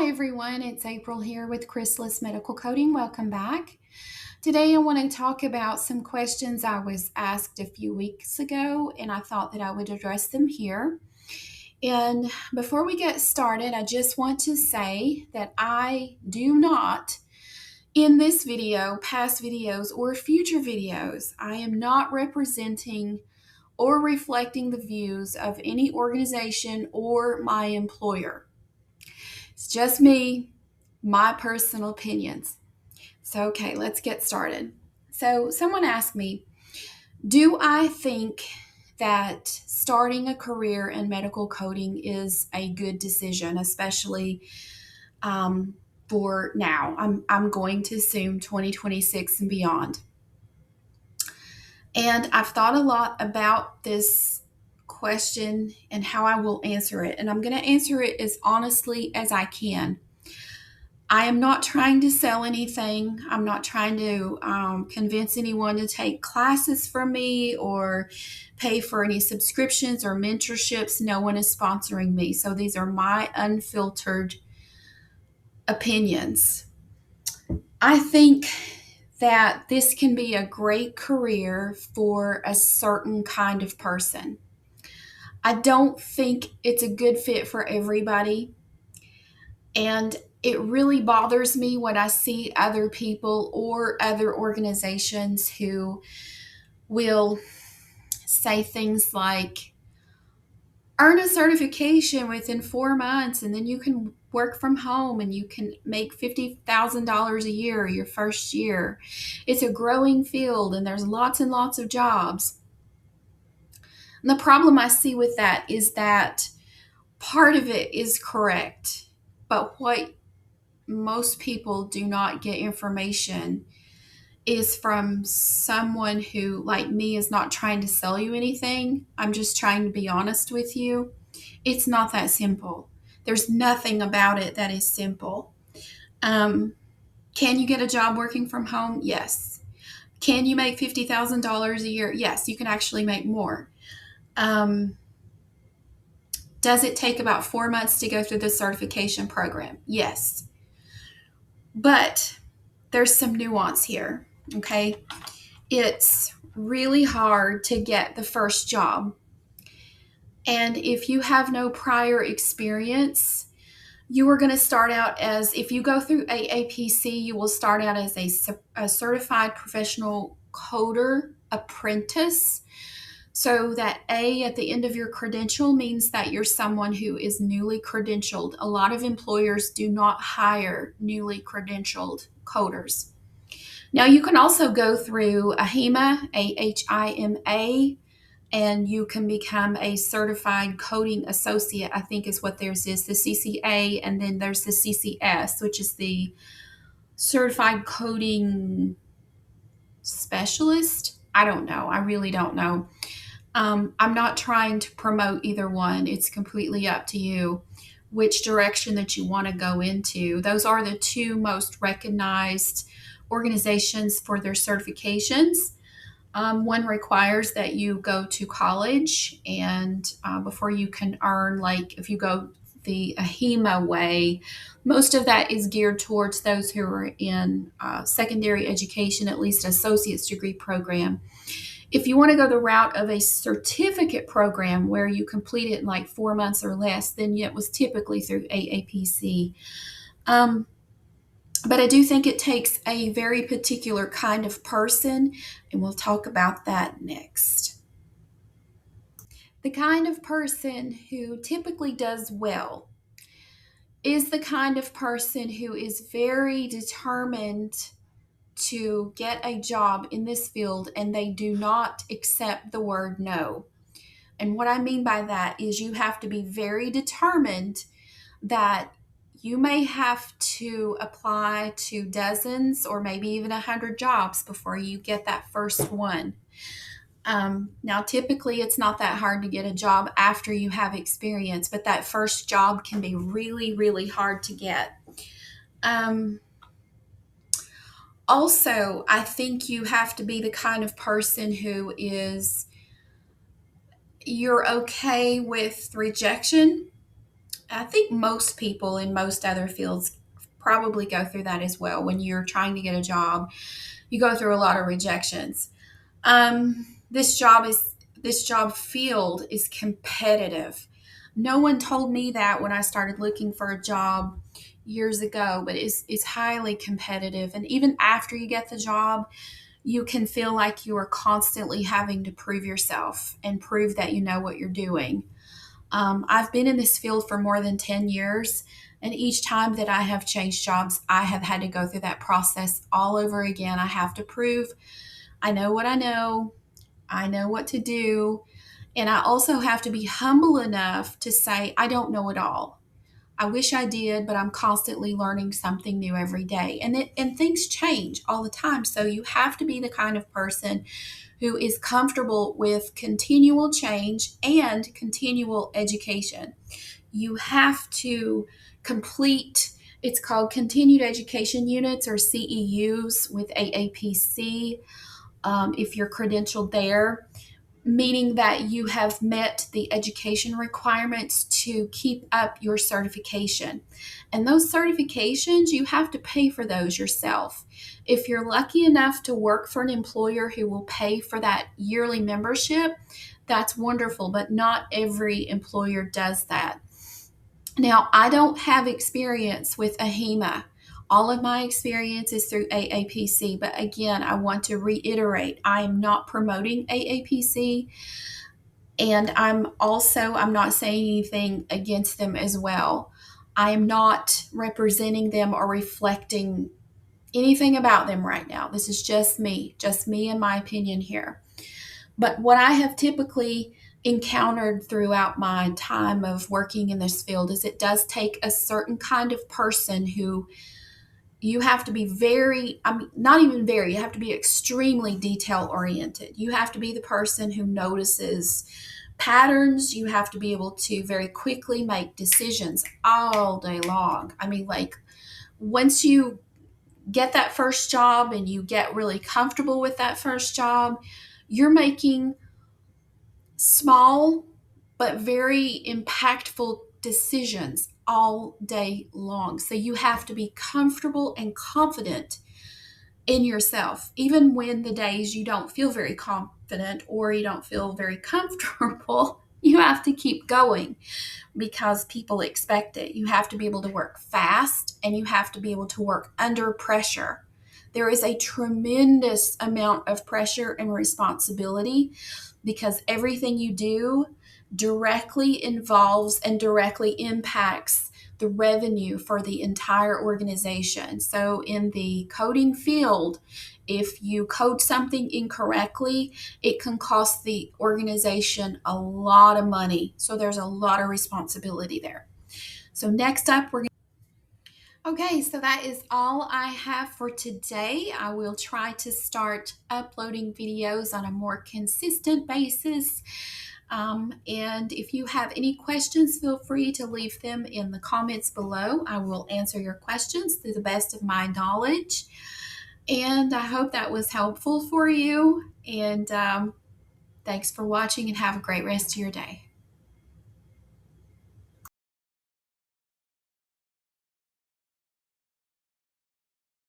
Hi everyone, it's April here with Chrysalis Medical Coding. Welcome back. Today I want to talk about some questions I was asked a few weeks ago and I thought that I would address them here. And before we get started, I just want to say that I do not, in this video, past videos, or future videos, I am not representing or reflecting the views of any organization or my employer. It's just me, my personal opinions. So, okay, let's get started. So, someone asked me, do I think that starting a career in medical coding is a good decision, especially for now? I'm going to assume 2026 and beyond. And I've thought a lot about this question and how I will answer it. And I'm going to answer it as honestly as I can. I am not trying to sell anything. I'm not trying to convince anyone to take classes from me or pay for any subscriptions or mentorships. No one is sponsoring me. So these are my unfiltered opinions. I think that this can be a great career for a certain kind of person. I don't think it's a good fit for everybody. And it really bothers me when I see other people or other organizations who will say things like, earn a certification within 4 months and then you can work from home and you can make $50,000 a year your first year. It's a growing field and there's lots and lots of jobs. And the problem I see with that is that part of it is correct, but what most people do not get information is from someone who, like me, is not trying to sell you anything. I'm just trying to be honest with you. It's not that simple. There's nothing about it that is simple. Can you get a job working from home? Yes. Can you make $50,000 a year? Yes, you can actually make more. Does it take about 4 months to go through the certification program? Yes. But there's some nuance here, okay? It's really hard to get the first job. And if you have no prior experience, you are going to start out as, if you go through AAPC, you will start out as a certified professional coder apprentice. So that A at the end of your credential means that you're someone who is newly credentialed. A lot of employers do not hire newly credentialed coders. Now you can also go through AHIMA, AHIMA, and you can become a certified coding associate, I think is what theirs is, the CCA, and then there's the CCS, which is the certified coding specialist. I don't know. I really don't know. I'm not trying to promote either one. It's completely up to you which direction that you want to go into. Those are the two most recognized organizations for their certifications. One requires that you go to college, and before you can earn, like if you go the AHIMA way, most of that is geared towards those who are in secondary education, at least associate's degree program. If you want to go the route of a certificate program where you complete it in like 4 months or less, then it was typically through AAPC. But I do think it takes a very particular kind of person, and we'll talk about that next. The kind of person who typically does well is the kind of person who is very determined to get a job in this field and they do not accept the word no. And what I mean by that is you have to be very determined that you may have to apply to dozens or maybe even 100 jobs before you get that first one. Now, typically, it's not that hard to get a job after you have experience, but that first job can be really, really hard to get. Also, I think you have to be the kind of person who you're okay with rejection. I think most people in most other fields probably go through that as well. When you're trying to get a job, you go through a lot of rejections. This job field is competitive. No one told me that when I started looking for a job years ago, but it's highly competitive. And even after you get the job, you can feel like you are constantly having to prove yourself and prove that you know what you're doing. I've been in this field for more than 10 years, and each time that I have changed jobs, I have had to go through that process all over again. I have to prove I know what I know what to do, and I also have to be humble enough to say, I don't know it all. I wish I did, but I'm constantly learning something new every day. And things change all the time. So you have to be the kind of person who is comfortable with continual change and continual education. You have to complete, it's called continued education units or CEUs with AAPC, if you're credentialed there, meaning that you have met the education requirements to keep up your certification. And those certifications, you have to pay for those yourself. If you're lucky enough to work for an employer who will pay for that yearly membership, that's wonderful, but not every employer does that. Now, I don't have experience with AHEMA. All of my experience is through AAPC, but again, I want to reiterate, I am not promoting AAPC, and I'm not saying anything against them as well. I am not representing them or reflecting anything about them right now. This is just me and my opinion here. But what I have typically encountered throughout my time of working in this field is it does take a certain kind of person who you have to be very, I mean, not even very, you have to be extremely detail oriented. You have to be the person who notices patterns. You have to be able to very quickly make decisions all day long. I mean, like, once you get that first job and you get really comfortable with that first job, you're making small but very impactful decisions all day long. So you have to be comfortable and confident in yourself, even when the days you don't feel very confident or you don't feel very comfortable. You have to keep going because people expect it. You have to be able to work fast and you have to be able to work under pressure. There is a tremendous amount of pressure and responsibility because everything you do directly involves and directly impacts the revenue for the entire organization. So, in the coding field, if you code something incorrectly, it can cost the organization a lot of money. So, there's a lot of responsibility there. So, next up, we're Okay, so that is all I have for today. I will try to start uploading videos on a more consistent basis. And if you have any questions, feel free to leave them in the comments below. I will answer your questions to the best of my knowledge. And I hope that was helpful for you. And thanks for watching and have a great rest of your day.